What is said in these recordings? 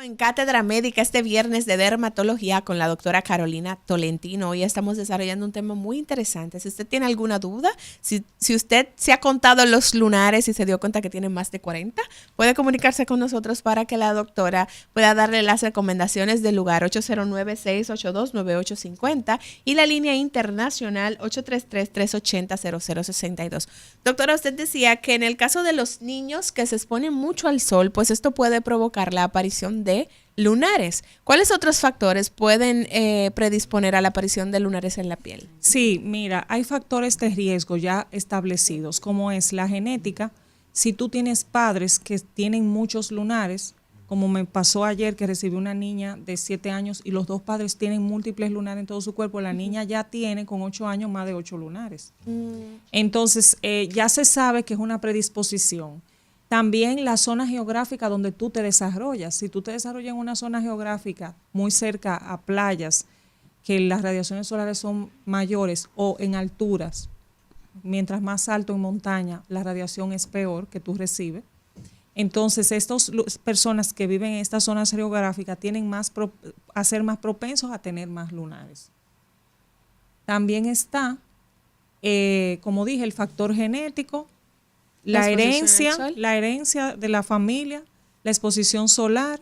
en Cátedra Médica este viernes de dermatología con la doctora Carolina Tolentino. Hoy estamos desarrollando un tema muy interesante. Si usted tiene alguna duda, si usted se ha contado los lunares y se dio cuenta que tiene más de 40, puede comunicarse con nosotros para que la doctora pueda darle las recomendaciones del lugar 809-682-9850 y la línea internacional 833-380-0062. Doctora, usted decía que en el caso de los niños que se exponen mucho al sol, pues esto puede provocar la aparición de lunares. ¿Cuáles otros factores pueden predisponer a la aparición de lunares en la piel? Sí, mira, hay factores de riesgo ya establecidos, como es la genética. Si tú tienes padres que tienen muchos lunares, como me pasó ayer que recibí una niña de 7 años y los dos padres tienen múltiples lunares en todo su cuerpo, la niña ya tiene con 8 años más de 8 lunares. Entonces, ya se sabe que es una predisposición. También la zona geográfica donde tú te desarrollas. Si tú te desarrollas en una zona geográfica muy cerca a playas, que las radiaciones solares son mayores, o en alturas, mientras más alto en montaña, la radiación es peor que tú recibes. Entonces, estas personas que viven en estas zonas geográficas tienen a ser más propensos a tener más lunares. También está, como dije, el factor genético, la herencia de la familia, la exposición solar.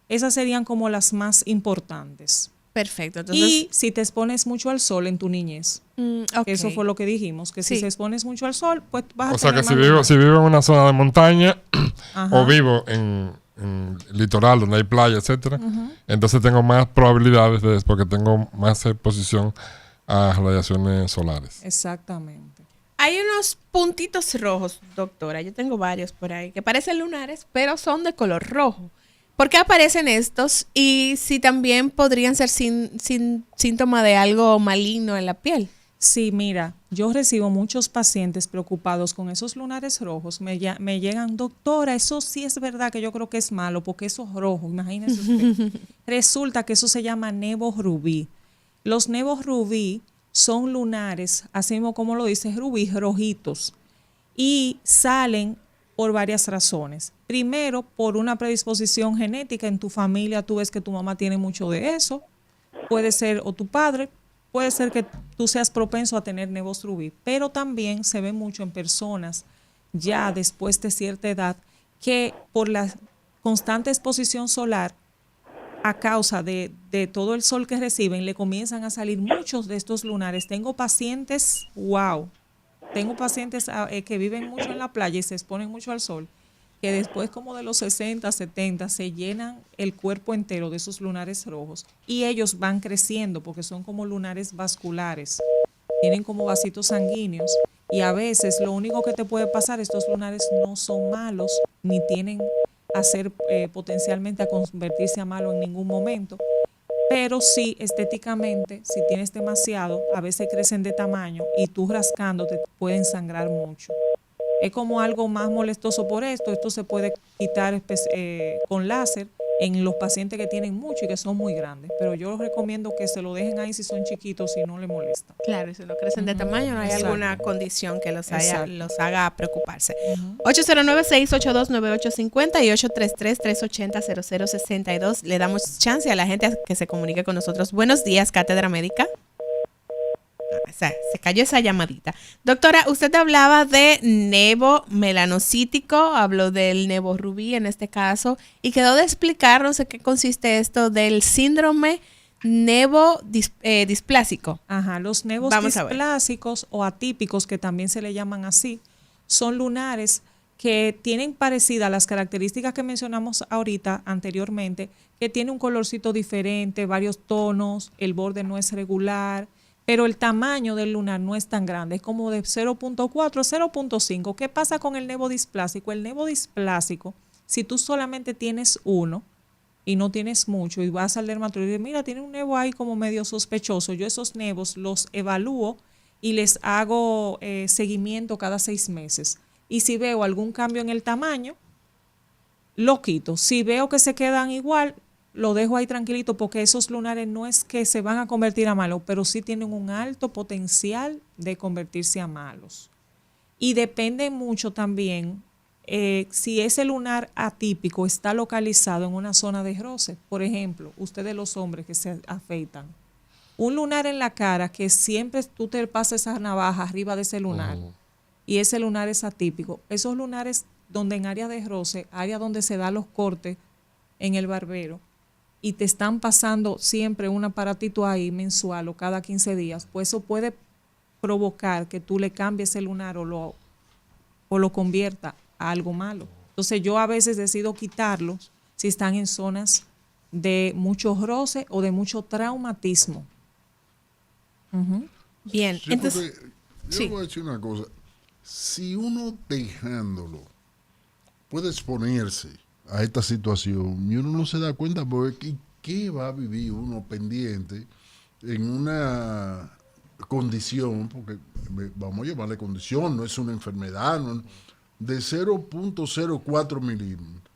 Esas serían como las más importantes. Perfecto. Entonces, y si te expones mucho al sol en tu niñez, okay. Eso fue lo que dijimos, que si te expones mucho al sol, pues vas a tener más. O sea que si vivo en una zona de montaña o vivo en litoral donde hay playa, etcétera, entonces tengo más probabilidades porque tengo más exposición a radiaciones solares. Exactamente. Hay unos puntitos rojos, doctora, yo tengo varios por ahí, que parecen lunares, pero son de color rojo. ¿Por qué aparecen estos? Y si también podrían ser síntoma de algo maligno en la piel. Sí, mira, yo recibo muchos pacientes preocupados con esos lunares rojos. Me llegan, doctora, eso sí es verdad que yo creo que es malo, porque eso es rojo, imagínese usted. Resulta que eso se llama nevo rubí. Los nevos rubí son lunares, así mismo como lo dice rubí, rojitos, y salen por varias razones. Primero, por una predisposición genética en tu familia, tú ves que tu mamá tiene mucho de eso, puede ser, o tu padre, puede ser que tú seas propenso a tener nevos rubí, pero también se ve mucho en personas ya después de cierta edad que por la constante exposición solar, a causa de todo el sol que reciben, le comienzan a salir muchos de estos lunares. Tengo pacientes, que viven mucho en la playa y se exponen mucho al sol, que después como de los 60, 70 se llenan el cuerpo entero de esos lunares rojos y ellos van creciendo porque son como lunares vasculares, tienen como vasitos sanguíneos y a veces lo único que te puede pasar, estos lunares no son malos ni tienen a ser potencialmente a convertirse a malo en ningún momento, pero sí estéticamente, si tienes demasiado, a veces crecen de tamaño y tú rascándote pueden sangrar mucho. Es como algo más molestoso por esto. Esto se puede quitar con láser en los pacientes que tienen mucho y que son muy grandes. Pero yo les recomiendo que se lo dejen ahí si son chiquitos y no les molesta. Claro, y si no crecen de tamaño, no hay alguna condición que los haga preocuparse. 809-682-9850 y 833-380-0062. Le damos chance a la gente a que se comunique con nosotros. Buenos días, Cátedra Médica. Se cayó esa llamadita. Doctora, usted hablaba de nevo melanocítico, habló del nevo rubí en este caso, y quedó de explicarnos en qué consiste esto del síndrome nevo displásico. Ajá, los nevos displásicos o atípicos, que también se le llaman así, son lunares que tienen parecidas las características que mencionamos ahorita anteriormente, que tiene un colorcito diferente, varios tonos, el borde no es regular, pero el tamaño del lunar no es tan grande, es como de 0.4 a 0.5. ¿Qué pasa con el nevo displásico? El nevo displásico, si tú solamente tienes uno y no tienes mucho y vas al dermatólogo y dices, mira, tiene un nevo ahí como medio sospechoso, yo esos nevos los evalúo y les hago seguimiento cada 6 meses. Y si veo algún cambio en el tamaño, lo quito. Si veo que se quedan igual, lo dejo ahí tranquilito, porque esos lunares no es que se van a convertir a malos, pero sí tienen un alto potencial de convertirse a malos. Y depende mucho también si ese lunar atípico está localizado en una zona de roce, por ejemplo, ustedes los hombres que se afeitan, un lunar en la cara que siempre tú te pasas esa navaja arriba de ese lunar y ese lunar es atípico, esos lunares donde en área de roce, área donde se dan los cortes en el barbero, y te están pasando siempre un aparatito ahí mensual o cada 15 días, pues eso puede provocar que tú le cambies el lunar o lo convierta a algo malo. Entonces yo a veces decido quitarlos si están en zonas de mucho roce o de mucho traumatismo. Bien, Sí, entonces... yo voy a decir una cosa. Si uno dejándolo puede exponerse a esta situación y uno no se da cuenta, porque ¿qué va a vivir uno pendiente en una condición? Porque vamos a llamarle condición, no es una enfermedad, no, de 0.04 milímetros.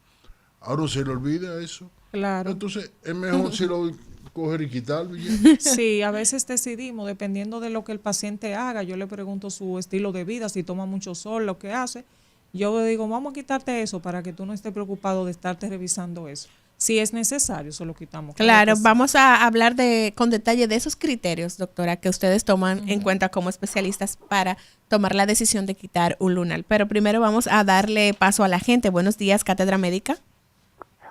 Ahora se le olvida eso. Claro. Entonces es mejor si lo coger y quitarlo. Y ya. Sí, a veces decidimos, dependiendo de lo que el paciente haga, yo le pregunto su estilo de vida, si toma mucho sol, lo que hace. Yo le digo, vamos a quitarte eso para que tú no estés preocupado de estarte revisando eso. Si es necesario, eso lo quitamos. Claro, vamos a hablar con detalle de esos criterios, doctora, que ustedes toman en cuenta como especialistas para tomar la decisión de quitar un lunar. Pero primero vamos a darle paso a la gente. Buenos días, Cátedra Médica.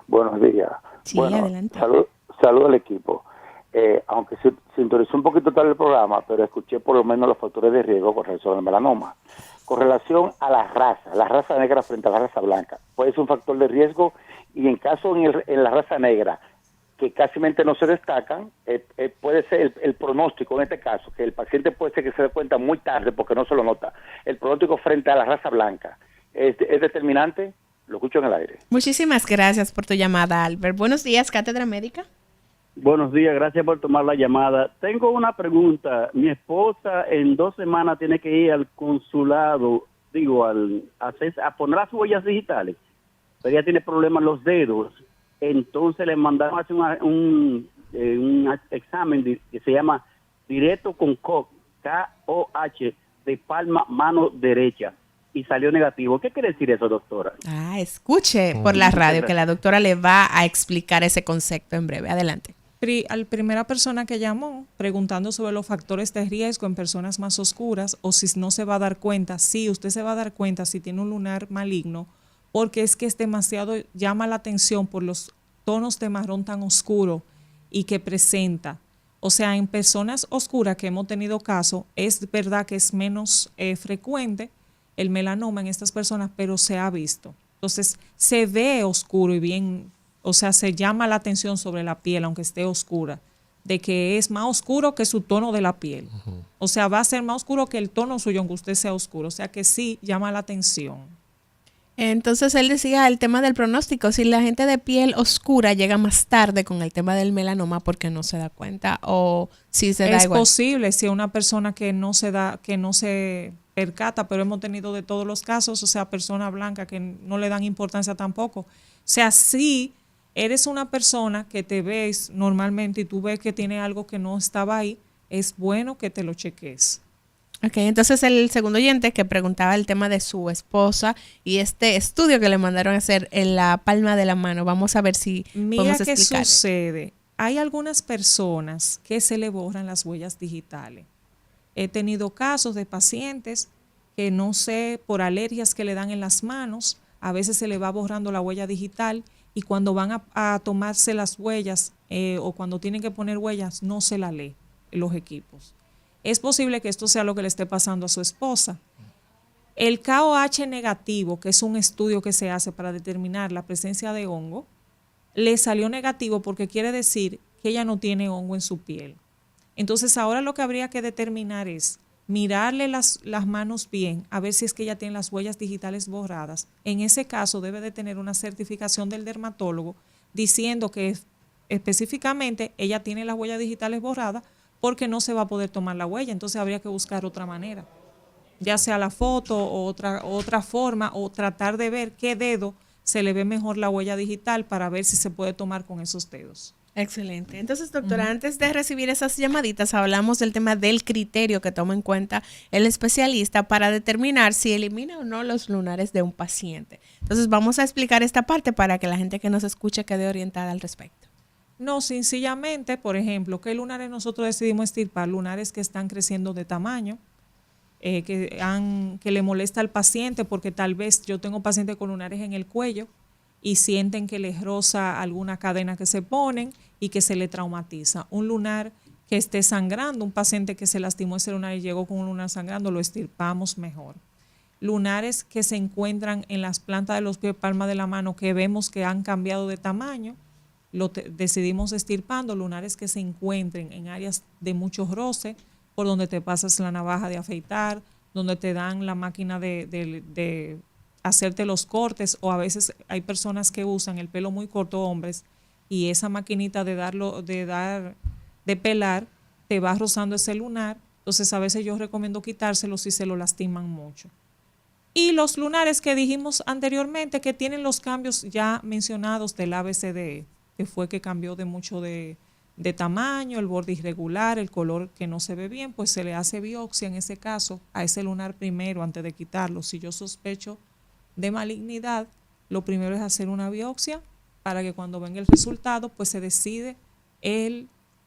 Buenos días. Sí, bueno, adelante. Salud al equipo. Aunque se sintonizó un poquito tarde el programa, pero escuché por lo menos los factores de riesgo con relación al melanoma. Con relación a la raza negra frente a la raza blanca, puede ser un factor de riesgo, y en caso en la raza negra, que casi no se destacan, puede ser el pronóstico en este caso, que el paciente puede ser que se dé cuenta muy tarde porque no se lo nota. El pronóstico frente a la raza blanca es determinante. Lo escucho en el aire. Muchísimas gracias por tu llamada, Albert. Buenos días, Cátedra Médica. Buenos días, gracias por tomar la llamada. Tengo una pregunta. Mi esposa en 2 semanas tiene que ir al consulado, a poner las huellas digitales, pero ella tiene problemas en los dedos. Entonces le mandaron a hacer un examen que se llama directo con KOH, K-O-H, de palma, mano derecha, y salió negativo. ¿Qué quiere decir eso, doctora? Escuche por la radio que la doctora le va a explicar ese concepto en breve. Adelante. A la primera persona que llamó preguntando sobre los factores de riesgo en personas más oscuras, o si no se va a dar cuenta, sí, usted se va a dar cuenta si tiene un lunar maligno, porque es que es demasiado, llama la atención por los tonos de marrón tan oscuro y que presenta. O sea, en personas oscuras que hemos tenido caso, es verdad que es menos frecuente el melanoma en estas personas, pero se ha visto. Entonces, se ve oscuro y bien, o sea, se llama la atención sobre la piel, aunque esté oscura, de que es más oscuro que su tono de la piel. O sea, va a ser más oscuro que el tono suyo, aunque usted sea oscuro. O sea, que sí llama la atención. Entonces, él decía el tema del pronóstico. Si la gente de piel oscura llega más tarde con el tema del melanoma porque no se da cuenta, o si se da igual. Es posible si es una persona que no se percata, pero hemos tenido de todos los casos, o sea, persona blanca que no le dan importancia tampoco. O sea, sí, eres una persona que te ves normalmente y tú ves que tiene algo que no estaba ahí, es bueno que te lo cheques. Ok, entonces el segundo oyente que preguntaba el tema de su esposa y este estudio que le mandaron a hacer en la palma de la mano, vamos a ver si podemos explicar. Mira qué sucede. Hay algunas personas que se le borran las huellas digitales. He tenido casos de pacientes que no sé, por alergias que le dan en las manos, a veces se le va borrando la huella digital, y cuando van a tomarse las huellas o cuando tienen que poner huellas, no se la lee los equipos. Es posible que esto sea lo que le esté pasando a su esposa. El KOH negativo, que es un estudio que se hace para determinar la presencia de hongo, le salió negativo porque quiere decir que ella no tiene hongo en su piel. Entonces ahora lo que habría que determinar es mirarle las manos bien, a ver si es que ella tiene las huellas digitales borradas. En ese caso debe de tener una certificación del dermatólogo diciendo que específicamente ella tiene las huellas digitales borradas porque no se va a poder tomar la huella. Entonces habría que buscar otra manera, ya sea la foto o otra forma, o tratar de ver qué dedo se le ve mejor la huella digital para ver si se puede tomar con esos dedos. Excelente. Entonces, doctora, antes de recibir esas llamaditas, hablamos del tema del criterio que toma en cuenta el especialista para determinar si elimina o no los lunares de un paciente. Entonces, vamos a explicar esta parte para que la gente que nos escuche quede orientada al respecto. No, sencillamente, por ejemplo, ¿qué lunares nosotros decidimos extirpar? Lunares que están creciendo de tamaño, que le molesta al paciente, porque tal vez yo tengo pacientes con lunares en el cuello y sienten que les roza alguna cadena que se ponen y que se le traumatiza. Un lunar que esté sangrando, un paciente que se lastimó ese lunar y llegó con un lunar sangrando, lo extirpamos mejor. Lunares que se encuentran en las plantas de los pies, palma de la mano, que vemos que han cambiado de tamaño, decidimos extirpando. Lunares que se encuentren en áreas de mucho roce, por donde te pasas la navaja de afeitar, donde te dan la máquina de hacerte los cortes, o a veces hay personas que usan el pelo muy corto, hombres, y esa maquinita de pelar te va rozando ese lunar. Entonces a veces yo recomiendo quitárselo si se lo lastiman mucho. Y los lunares que dijimos anteriormente, que tienen los cambios ya mencionados del ABCDE, que fue que cambió de mucho de tamaño, el borde irregular, el color que no se ve bien, pues se le hace biopsia en ese caso a ese lunar primero antes de quitarlo. Si yo sospecho de malignidad, lo primero es hacer una biopsia para que cuando venga el resultado, pues se decide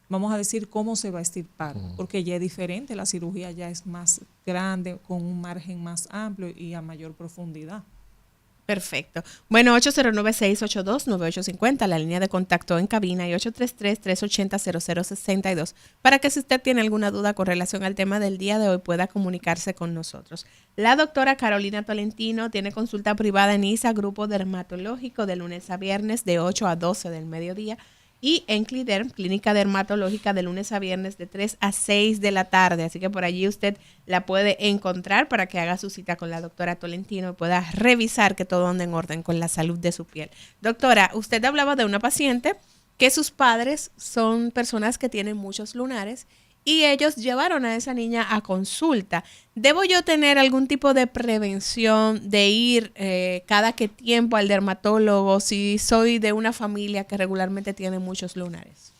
vamos a decir, cómo se va a extirpar, porque ya es diferente, la cirugía ya es más grande, con un margen más amplio y a mayor profundidad. Perfecto. Bueno, 809-682-9850, la línea de contacto en cabina, y 833-380-0062, para que si usted tiene alguna duda con relación al tema del día de hoy pueda comunicarse con nosotros. La doctora Carolina Tolentino tiene consulta privada en ISA, Grupo Dermatológico, de lunes a viernes de 8 a 12 del mediodía, y en Cliderm, Clínica Dermatológica, de lunes a viernes de 3 a 6 de la tarde. Así que por allí usted la puede encontrar para que haga su cita con la doctora Tolentino y pueda revisar que todo ande en orden con la salud de su piel. Doctora, usted hablaba de una paciente que sus padres son personas que tienen muchos lunares y ellos llevaron a esa niña a consulta. ¿Debo yo tener algún tipo de prevención de ir cada qué tiempo al dermatólogo si soy de una familia que regularmente tiene muchos lunares?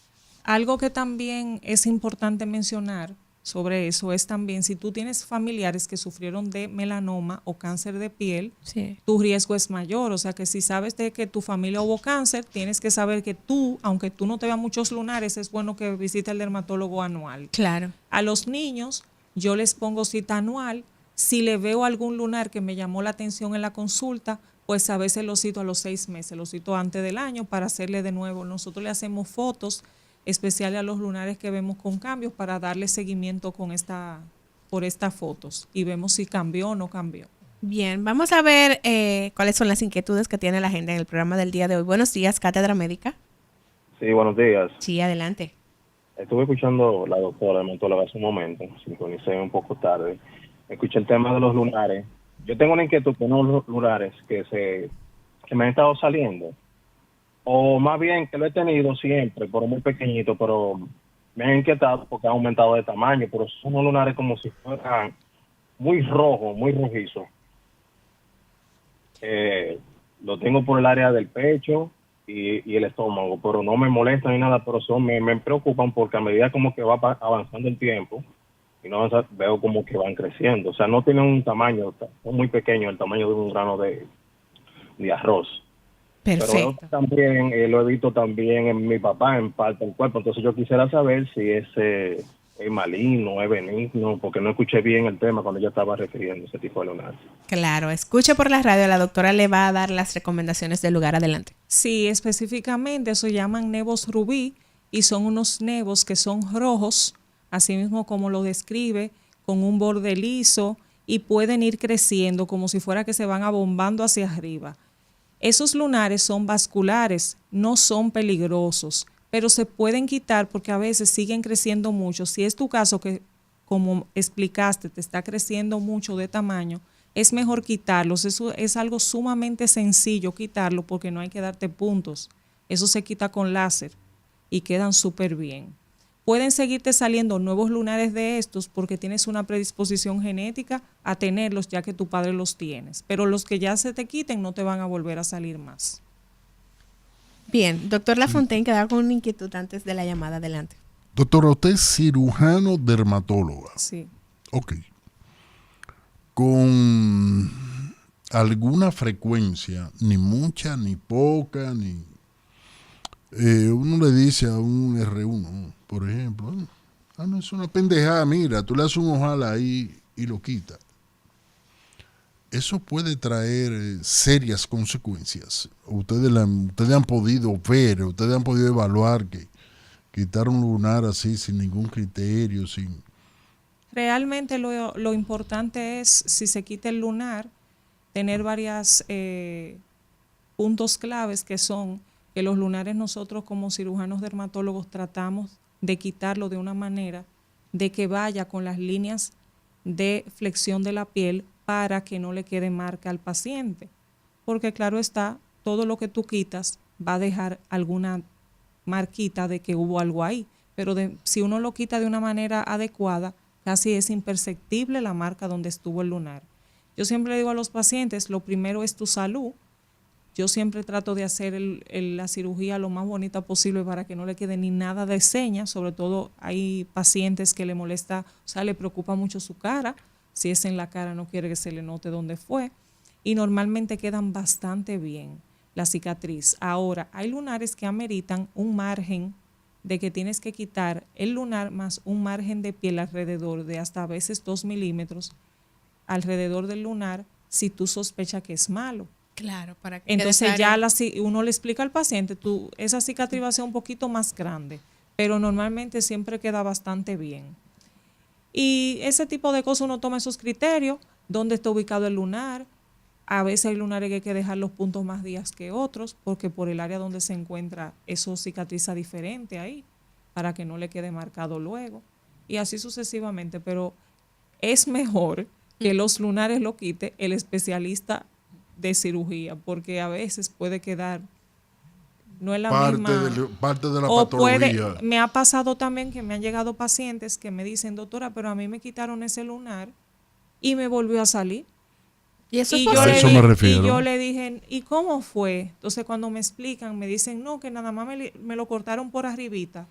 Algo que también es importante mencionar sobre eso es también si tú tienes familiares que sufrieron de melanoma o cáncer de piel, sí, tu riesgo es mayor. O sea que si sabes de que tu familia hubo cáncer, tienes que saber que tú, aunque tú no te veas muchos lunares, es bueno que visites al dermatólogo anual. Claro. A los niños yo les pongo cita anual. Si le veo algún lunar que me llamó la atención en la consulta, pues a veces lo cito a los 6 meses, lo cito antes del año para hacerle de nuevo. Nosotros le hacemos fotos especiales a los lunares que vemos con cambios para darle seguimiento por estas fotos y vemos si cambió o no cambió. Bien, vamos a ver cuáles son las inquietudes que tiene la gente en el programa del día de hoy. Buenos días, Cátedra Médica. Sí, buenos días. Sí, adelante. Estuve escuchando a la doctora dermatóloga hace un momento, sincronicé un poco tarde. Escuché el tema de los lunares. Yo tengo una inquietud con unos lunares que me han estado saliendo. O más bien que lo he tenido siempre, pero muy pequeñito, pero me han inquietado porque han aumentado de tamaño, pero son unos lunares como si fueran muy rojos, muy rojizos. Lo tengo por el área del pecho y el estómago, pero no me molestan ni nada, pero me preocupan porque a medida como que va avanzando el tiempo, y no veo como que van creciendo. O sea, no tienen un tamaño, son muy pequeños, el tamaño de un grano de arroz. Perfecto. Pero también lo he visto también en mi papá, en parte del cuerpo. Entonces yo quisiera saber si es maligno, es benigno, porque no escuché bien el tema cuando ella estaba refiriendo a ese tipo de lunares. Claro, escuche por la radio, la doctora le va a dar las recomendaciones del lugar. Adelante. Sí, específicamente eso llaman nevos rubí y son unos nevos que son rojos, así mismo como lo describe, con un borde liso y pueden ir creciendo como si fuera que se van abombando hacia arriba. Esos lunares son vasculares, no son peligrosos, pero se pueden quitar porque a veces siguen creciendo mucho. Si es tu caso que, como explicaste, te está creciendo mucho de tamaño, es mejor quitarlos. Eso es algo sumamente sencillo, quitarlo, porque no hay que darte puntos. Eso se quita con láser y quedan súper bien. Pueden seguirte saliendo nuevos lunares de estos porque tienes una predisposición genética a tenerlos ya que tu padre los tienes. Pero los que ya se te quiten no te van a volver a salir más. Bien, doctor Lafontaine quedaba con una inquietud antes de la llamada. Adelante. Doctora, usted es cirujano dermatóloga. Sí. Ok. Con alguna frecuencia, ni mucha, ni poca, ni... uno le dice a un R1, por ejemplo, no, es una pendejada, mira, tú le haces un ojal ahí y lo quitas. Eso puede traer serias consecuencias. Ustedes han podido ver, ustedes han podido evaluar que quitar un lunar así sin ningún criterio, sin... Realmente lo importante es, si se quita el lunar, tener varios puntos claves, que son que los lunares nosotros como cirujanos dermatólogos tratamos de quitarlo de una manera de que vaya con las líneas de flexión de la piel para que no le quede marca al paciente. Porque claro está, todo lo que tú quitas va a dejar alguna marquita de que hubo algo ahí. Pero si uno lo quita de una manera adecuada, casi es imperceptible la marca donde estuvo el lunar. Yo siempre le digo a los pacientes, lo primero es tu salud. Yo siempre trato de hacer la cirugía lo más bonita posible para que no le quede ni nada de señas. Sobre todo hay pacientes que le molesta, o sea, le preocupa mucho su cara. Si es en la cara, no quiere que se le note dónde fue. Y normalmente quedan bastante bien la cicatriz. Ahora, hay lunares que ameritan un margen de que tienes que quitar el lunar más un margen de piel alrededor de hasta a veces 2 milímetros alrededor del lunar si tú sospechas que es malo. Claro, para que entonces ya uno le explica al paciente, esa cicatriz va a ser un poquito más grande, pero normalmente siempre queda bastante bien. Y ese tipo de cosas uno toma esos criterios, dónde está ubicado el lunar. A veces hay lunares que hay que dejar los puntos más días que otros, porque por el área donde se encuentra eso cicatriza diferente ahí, para que no le quede marcado luego. Y así sucesivamente, pero es mejor que los lunares lo quite el especialista de cirugía, porque a veces puede quedar, no es la misma parte de la o patología. Me ha pasado también que me han llegado pacientes que me dicen, doctora, pero a mí me quitaron ese lunar y me volvió a salir. Y eso y es yo, eso me refiero. y yo le dije, ¿y cómo fue? Entonces cuando me explican, me dicen, no, que nada más me lo cortaron por arribita,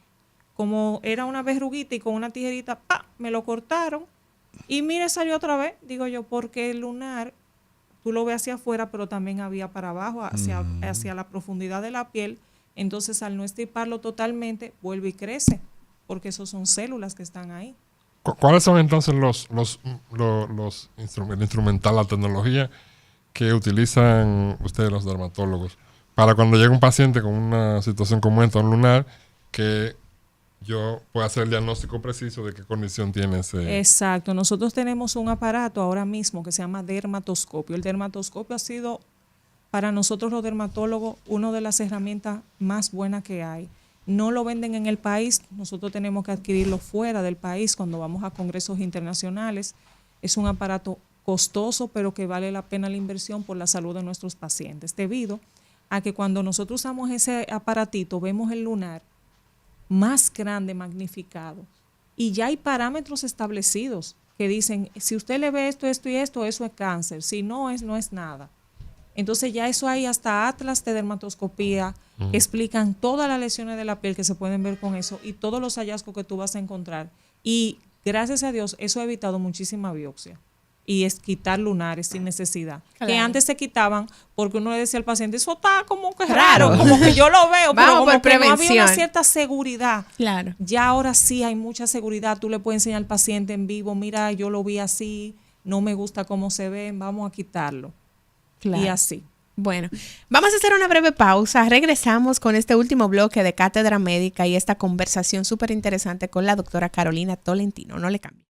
como era una verruguita y con una tijerita, ¡pa!, me lo cortaron y mire, salió otra vez. Digo yo, porque el lunar tú lo ves hacia afuera, pero también había para abajo, hacia la profundidad de la piel. Entonces, al no estiparlo totalmente, vuelve y crece, porque esos son células que están ahí. ¿Cuáles son entonces el instrumental, la tecnología que utilizan ustedes los dermatólogos para cuando llega un paciente con una situación como esta, un lunar, que yo pueda hacer el diagnóstico preciso de qué condición tiene ese? Exacto. Nosotros tenemos un aparato ahora mismo que se llama dermatoscopio. El dermatoscopio ha sido para nosotros los dermatólogos una de las herramientas más buenas que hay. No lo venden en el país, nosotros tenemos que adquirirlo fuera del país cuando vamos a congresos internacionales. Es un aparato costoso, pero que vale la pena la inversión por la salud de nuestros pacientes, debido a que cuando nosotros usamos ese aparatito vemos el lunar más grande, magnificado, y ya hay parámetros establecidos que dicen, si usted le ve esto, esto y esto, eso es cáncer, si no es, no es nada. Entonces ya eso hay hasta atlas de dermatoscopía que explican todas las lesiones de la piel que se pueden ver con eso y todos los hallazgos que tú vas a encontrar. Y gracias a Dios eso ha evitado muchísima biopsia. Y es quitar lunares sin necesidad. Claro. Que antes se quitaban porque uno le decía al paciente, eso está como que raro, como que yo lo veo, pero como que no había una cierta seguridad. Claro. Ya ahora sí hay mucha seguridad. Tú le puedes enseñar al paciente en vivo, mira, yo lo vi así, no me gusta cómo se ve, vamos a quitarlo. Claro. Y así. Bueno, vamos a hacer una breve pausa. Regresamos con este último bloque de Cátedra Médica y esta conversación súper interesante con la doctora Carolina Tolentino. No le cambie.